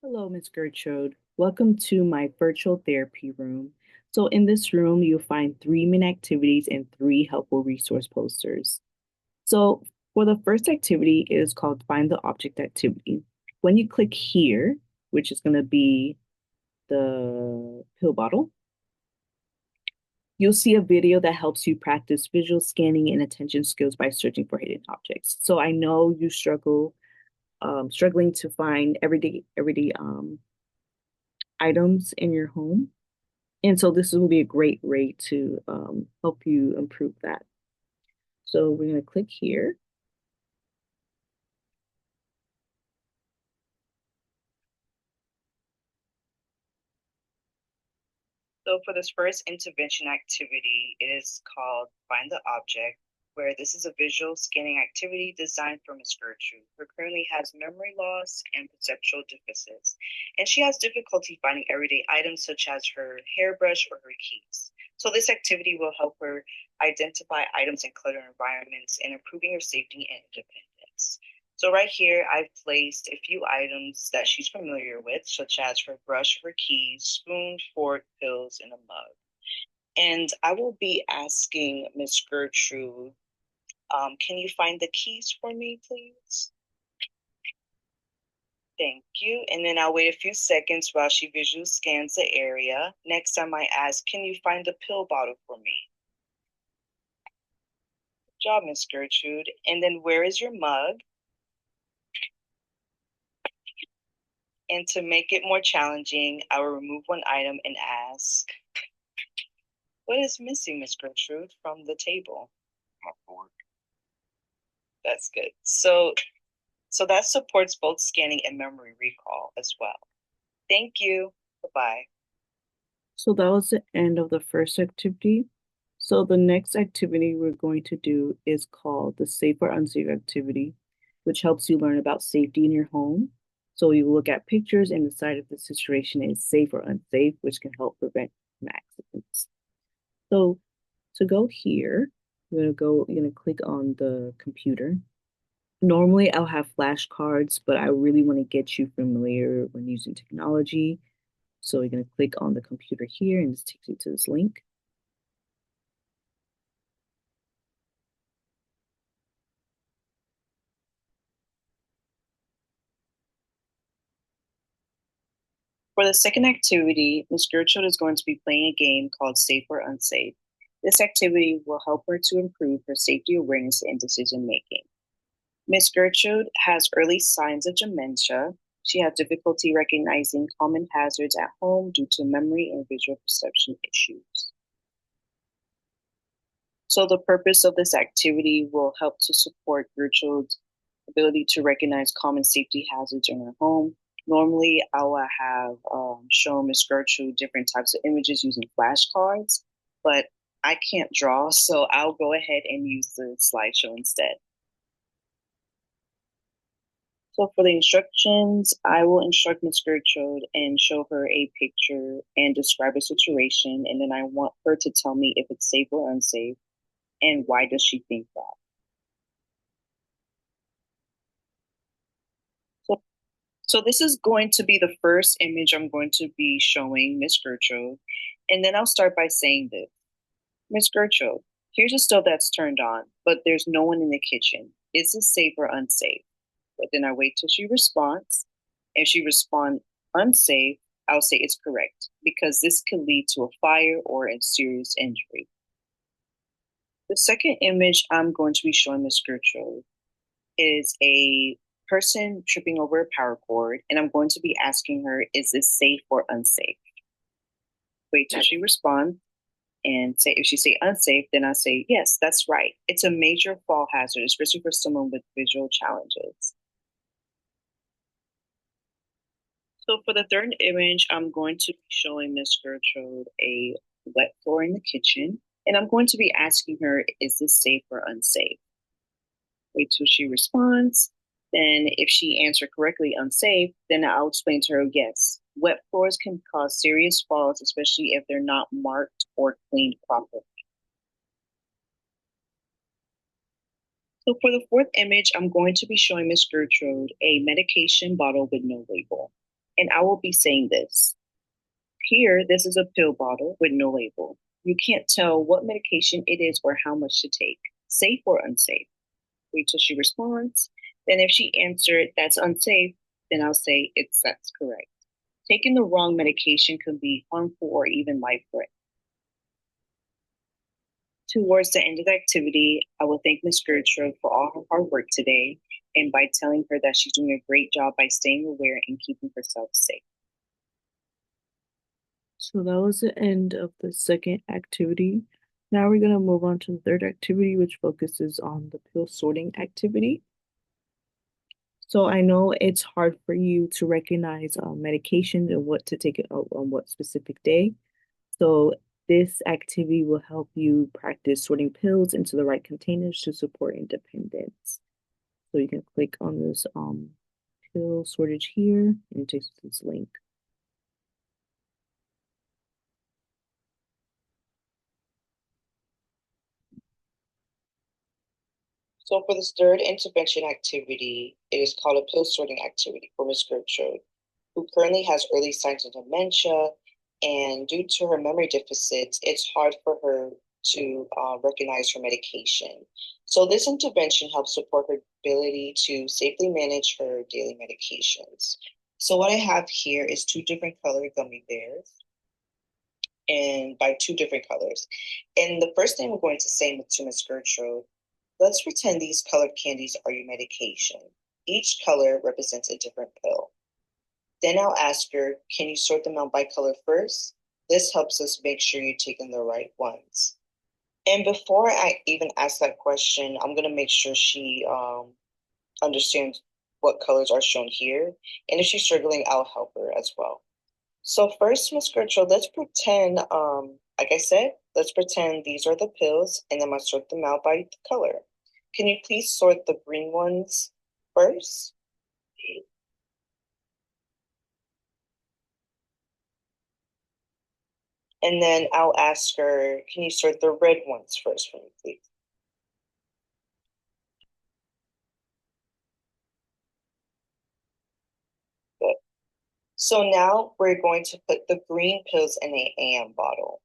Hello, Ms. Gertrude. Welcome to my virtual therapy room. So in this room, you'll find 3-minute activities and 3 helpful resource posters. So for the first activity, it is called Find the Object activity. When you click here, which is going to be the pill bottle, you'll see a video that helps you practice visual scanning and attention skills by searching for hidden objects. So I know you struggling to find everyday items in your home. And so this will be a great way to help you improve that. So we're going to click here. So for this first intervention activity, it is called Find the Object, where this is a visual scanning activity designed for Ms. Gertrude, who currently has memory loss and perceptual deficits. And she has difficulty finding everyday items such as her hairbrush or her keys. So this activity will help her identify items in cluttered environments and improving her safety and independence. So right here, I've placed a few items that she's familiar with, such as her brush, her keys, spoon, fork, pills, and a mug. And I will be asking Miss Gertrude, can you find the keys for me, please? Thank you. And then I'll wait a few seconds while she visually scans the area. Next, I might ask, can you find the pill bottle for me? Good job, Miss Gertrude. And then where is your mug? And to make it more challenging, I will remove one item and ask, what is missing, Miss Gertrude, from the table? My fork. That's good. So that supports both scanning and memory recall as well. Thank you. Bye-bye. So that was the end of the first activity. So the next activity we're going to do is called the safe or unsafe activity, which helps you learn about safety in your home. So you look at pictures and decide if the situation is safe or unsafe, which can help prevent accidents. So to go here, you're gonna click on the computer. Normally I'll have flashcards, but I really want to get you familiar when using technology. So you're gonna click on the computer here and this takes you to this link. For the second activity, Ms. Gertrude is going to be playing a game called Safe or Unsafe. This activity will help her to improve her safety awareness and decision making. Ms. Gertrude has early signs of dementia. She has difficulty recognizing common hazards at home due to memory and visual perception issues. So the purpose of this activity will help to support Gertrude's ability to recognize common safety hazards in her home. Normally, I will have shown Ms. Gertrude different types of images using flashcards, but I can't draw, so I'll go ahead and use the slideshow instead. So for the instructions, I will instruct Ms. Gertrude and show her a picture and describe a situation, and then I want her to tell me if it's safe or unsafe, and why does she think that. So, so this is going to be the first image I'm going to be showing Miss Gertrude, and then I'll start by saying this. Miss Gertrude, here's a stove that's turned on, but there's no one in the kitchen. Is this safe or unsafe? But then I wait till she responds. If she responds unsafe, I'll say it's correct because this could lead to a fire or a serious injury. The second image I'm going to be showing Miss Gertrude is a person tripping over a power cord, and I'm going to be asking her, is this safe or unsafe? Wait till she responds and say, if she say unsafe, then I say, yes, that's right. It's a major fall hazard, especially for someone with visual challenges. So for the third image, I'm going to be showing Miss Gertrude a wet floor in the kitchen, and I'm going to be asking her, is this safe or unsafe? Wait till she responds. Then if she answered correctly unsafe, then I'll explain to her, yes, wet floors can cause serious falls, especially if they're not marked or cleaned properly. So for the fourth image, I'm going to be showing Miss Gertrude a medication bottle with no label. And I will be saying this. Here, this is a pill bottle with no label. You can't tell what medication it is or how much to take, safe or unsafe. Wait till she responds. Then if she answered that's unsafe, then I'll say that's correct. Taking the wrong medication can be harmful or even life-threatening. Towards the end of the activity, I will thank Ms. Gertrude for all her hard work today and by telling her that she's doing a great job by staying aware and keeping herself safe. So that was the end of the second activity. Now we're going to move on to the third activity, which focuses on the pill sorting activity. So I know it's hard for you to recognize medications and what to take it out on what specific day. So this activity will help you practice sorting pills into the right containers to support independence. So you can click on this pill sortage here and it takes this link. So for this third intervention activity, it is called a pill sorting activity for Ms. Gertrude, who currently has early signs of dementia, and due to her memory deficits, it's hard for her to recognize her medication. So this intervention helps support her ability to safely manage her daily medications. So what I have here is two different colored gummy bears, and by two different colors. And the first thing we're going to say to Ms. Gertrude, let's pretend these colored candies are your medication. Each color represents a different pill. Then I'll ask her, can you sort them out by color first? This helps us make sure you're taking the right ones. And before I even ask that question, I'm going to make sure she understands what colors are shown here. And if she's struggling, I'll help her as well. So first, Ms. Gertrude, let's pretend, like I said, let's pretend these are the pills and I'm going to sort them out by color. Can you please sort the green ones first? And then I'll ask her, can you sort the red ones first for me, please? Good. So now we're going to put the green pills in a AM bottle.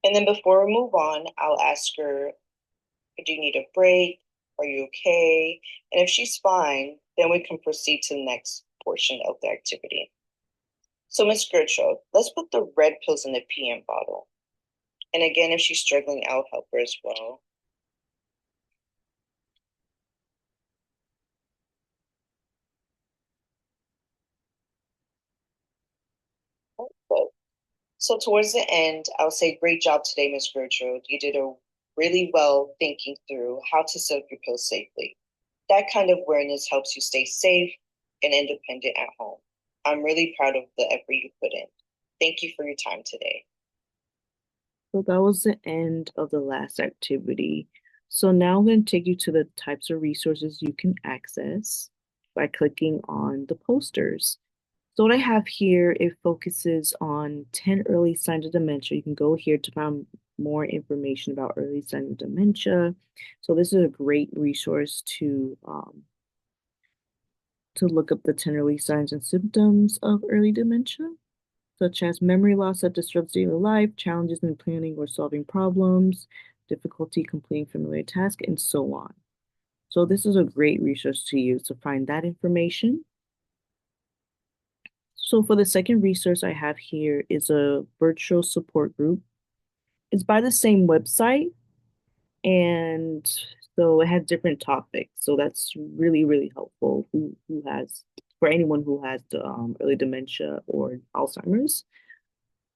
And then before we move on, I'll ask her, do you need a break? Are you okay? And if she's fine, then we can proceed to the next portion of the activity. So Miss Gertrude, let's put the red pills in the PM bottle. And again, if she's struggling, I'll help her as well. Good. So towards the end, I'll say, great job today, Miss Gertrude. You did a really well thinking through how to set up your pills safely. That kind of awareness helps you stay safe and independent at home. I'm really proud of the effort you put in. Thank you for your time today. So that was the end of the last activity. So now I'm going to take you to the types of resources you can access by clicking on the posters. So what I have here, it focuses on 10 early signs of dementia. You can go here to find more information about early signs of dementia. So this is a great resource to look up the 10 early signs and symptoms of early dementia, such as memory loss that disrupts daily life, challenges in planning or solving problems, difficulty completing familiar tasks, and so on. So this is a great resource to use to find that information. So for the second resource I have here is a virtual support group. It's by the same website, and so it has different topics. So that's really, really helpful who has for anyone who has the early dementia or Alzheimer's.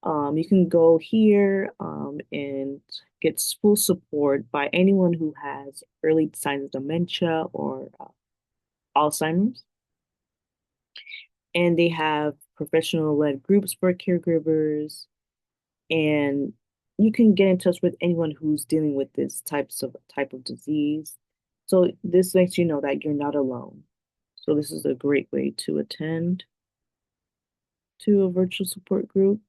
You can go here and get full support by anyone who has early signs of dementia or Alzheimer's. And they have professional-led groups for caregivers, and you can get in touch with anyone who's dealing with this type of disease. So this lets you know that you're not alone. So this is a great way to attend to a virtual support group.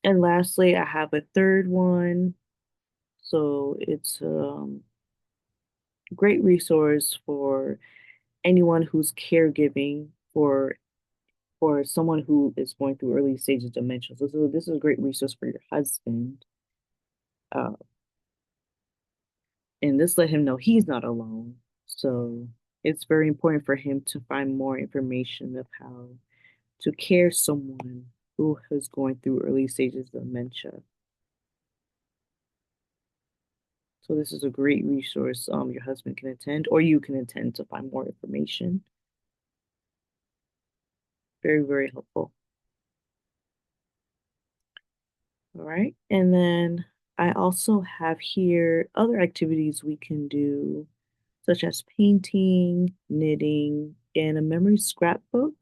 And lastly, I have a third one. So it's a great resource for anyone who's caregiving for someone who is going through early stages of dementia. So this is a great resource for your husband. Uh, and this let him know he's not alone. So it's very important for him to find more information of how to care someone who is going through early stages of dementia. So this is a great resource your husband can attend or you can attend to find more information. Very, very helpful. All right. And then I also have here other activities we can do, such as painting, knitting, and a memory scrapbook.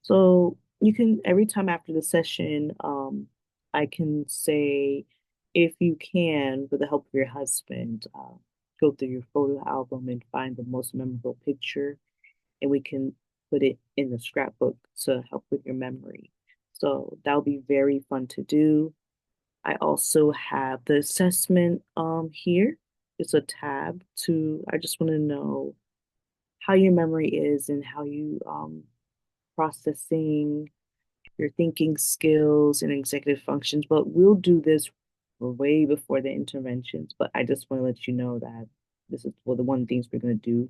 So you can, every time after the session, I can say, if you can, with the help of your husband, go through your photo album and find the most memorable picture, and we can put it in the scrapbook to help with your memory. So that'll be very fun to do. I also have the assessment here. It's a tab to, I just want to know how your memory is and how you processing your thinking skills and executive functions. But we'll do this way before the interventions. But I just want to let you know that this is one of the one things we're going to do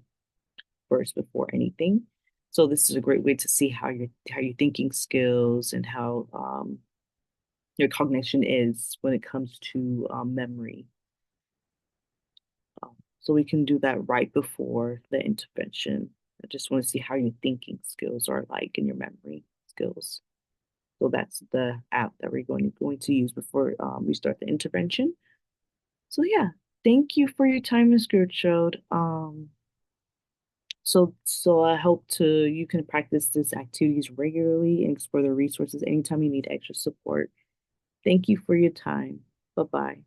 first before anything. So this is a great way to see how your thinking skills and how your cognition is when it comes to memory. So we can do that right before the intervention. I just want to see how your thinking skills are like and your memory skills. So that's the app that we're going to use before we start the intervention. So yeah, thank you for your time, Ms. Gertrude. So I hope to you can practice these activities regularly and explore the resources anytime you need extra support. Thank you for your time. Bye bye.